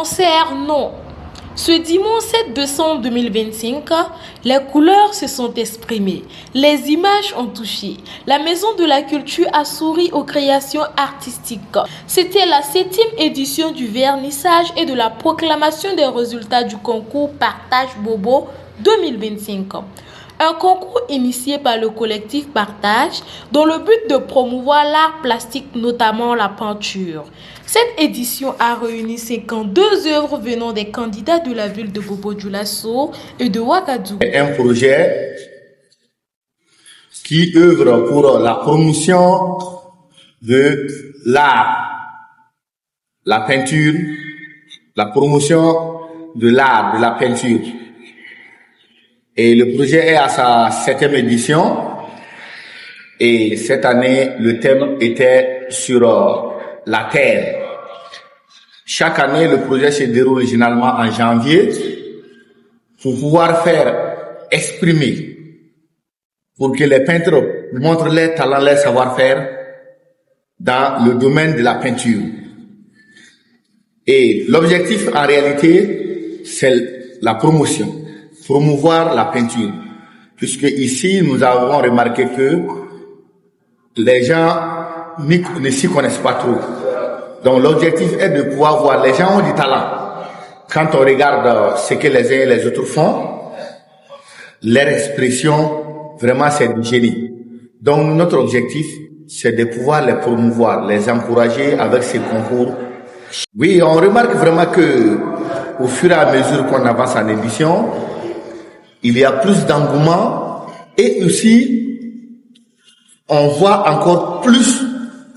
Concert, non. Ce dimanche 7 décembre 2025, les couleurs se sont exprimées, les images ont touché. La Maison de la Culture a souri aux créations artistiques. C'était la 7e édition du vernissage et de la proclamation des résultats du concours Partage Bobo 2025. Un concours initié par le collectif Partage dont le but de promouvoir l'art plastique, notamment la peinture. Cette édition a réuni 52 œuvres venant des candidats de la ville de Bobo-Dioulasso et de Ouagadougou. Un projet qui œuvre pour la promotion de l'art, la peinture, la promotion de l'art, de la peinture. Et le projet est à sa 7e édition. Et cette année, le thème était sur la terre. Chaque année, le projet se déroule généralement en janvier pour pouvoir faire exprimer, pour que les peintres montrent leurs talents, leur savoir-faire dans le domaine de la peinture. Et l'objectif, en réalité, c'est la promotion. Promouvoir la peinture, puisque ici nous avons remarqué que les gens ne s'y connaissent pas trop. Donc l'objectif est de pouvoir voir, les gens ont du talent. Quand on regarde ce que les uns et les autres font, leur expression, vraiment c'est du génie. Donc notre objectif, c'est de pouvoir les promouvoir, les encourager avec ces concours. Oui, on remarque vraiment que au fur et à mesure qu'on avance en édition, il y a plus d'engouement et aussi on voit encore plus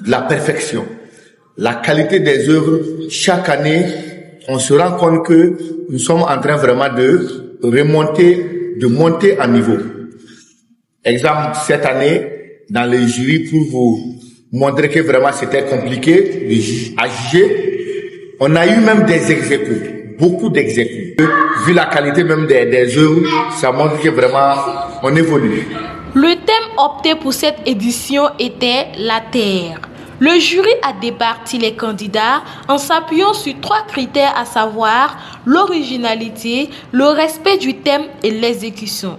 la perfection, la qualité des œuvres. Chaque année, on se rend compte que nous sommes en train vraiment de remonter, de monter en niveau. Exemple, cette année, dans le jury, pour vous montrer que vraiment c'était compliqué à juger, on a eu même des ex-aequo, beaucoup d'ex-aequo. Vu la qualité même des œuvres, ça montre que vraiment on évolue. Le thème opté pour cette édition était la terre. Le jury a départi les candidats en s'appuyant sur 3 critères, à savoir l'originalité, le respect du thème et l'exécution.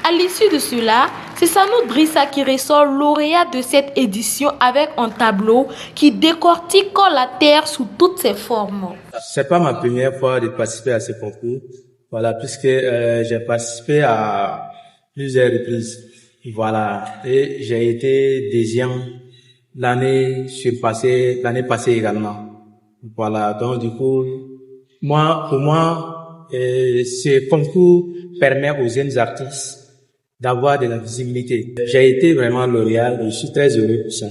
À l'issue de cela, c'est Sanou Drissa qui ressort lauréat de cette édition avec un tableau qui décortique la terre sous toutes ses formes. C'est pas ma première fois de participer à ce concours, voilà, puisque j'ai participé à plusieurs reprises, voilà, et j'ai été deuxième l'année passée également, voilà. Donc du coup, pour moi, ce concours permet aux jeunes artistes d'avoir de la visibilité. J'ai été vraiment lauréat, je suis très heureux pour ça.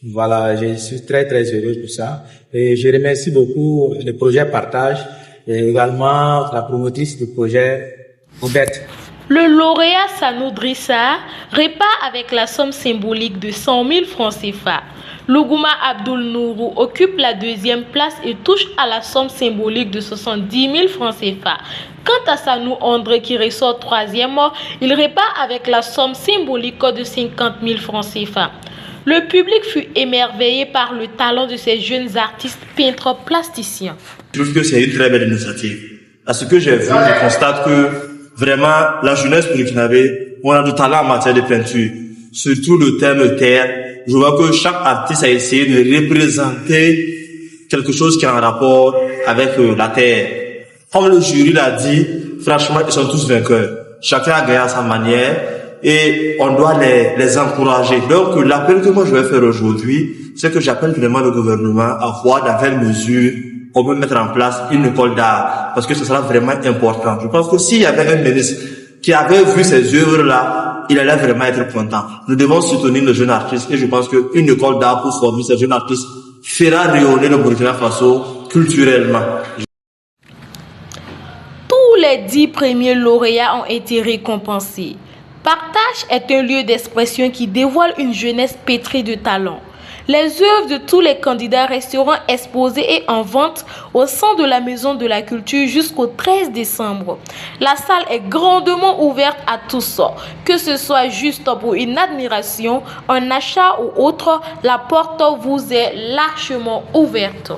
Voilà, je suis très heureux pour ça. Et je remercie beaucoup le projet Partage et également la promotrice du projet, Roberte. Le lauréat Sanou Drissa repart avec la somme symbolique de 100 000 francs CFA. Lougouma Abdoul Nourou occupe la 2e place et touche à la somme symbolique de 70 000 francs CFA. Quant à Sanou André qui ressort 3e, il repart avec la somme symbolique de 50 000 francs CFA. Le public fut émerveillé par le talent de ces jeunes artistes peintres plasticiens. Je trouve que c'est une très belle initiative. À ce que j'ai vu, je constate que vraiment la jeunesse burkinabé, on a du talent en matière de peinture. Surtout le thème terre. Je vois que chaque artiste a essayé de représenter quelque chose qui est en rapport avec la terre. Comme le jury l'a dit, franchement, ils sont tous vainqueurs. Chacun a gagné à sa manière et on doit les encourager. Donc, l'appel que moi je vais faire aujourd'hui, c'est que j'appelle vraiment le gouvernement à voir dans quelle mesure on peut mettre en place une école d'art, parce que ce sera vraiment important. Je pense que s'il y avait un ministre qui avait vu ces œuvres-là, il allait vraiment être content. Nous devons soutenir les jeunes artistes et je pense qu'une école d'art pour former ces jeunes artistes fera rayonner le Burkina Faso culturellement. Tous les 10 premiers lauréats ont été récompensés. Partage est un lieu d'expression qui dévoile une jeunesse pétrie de talent. Les œuvres de tous les candidats resteront exposées et en vente au sein de la Maison de la Culture jusqu'au 13 décembre. La salle est grandement ouverte à tous. Que ce soit juste pour une admiration, un achat ou autre, la porte vous est largement ouverte.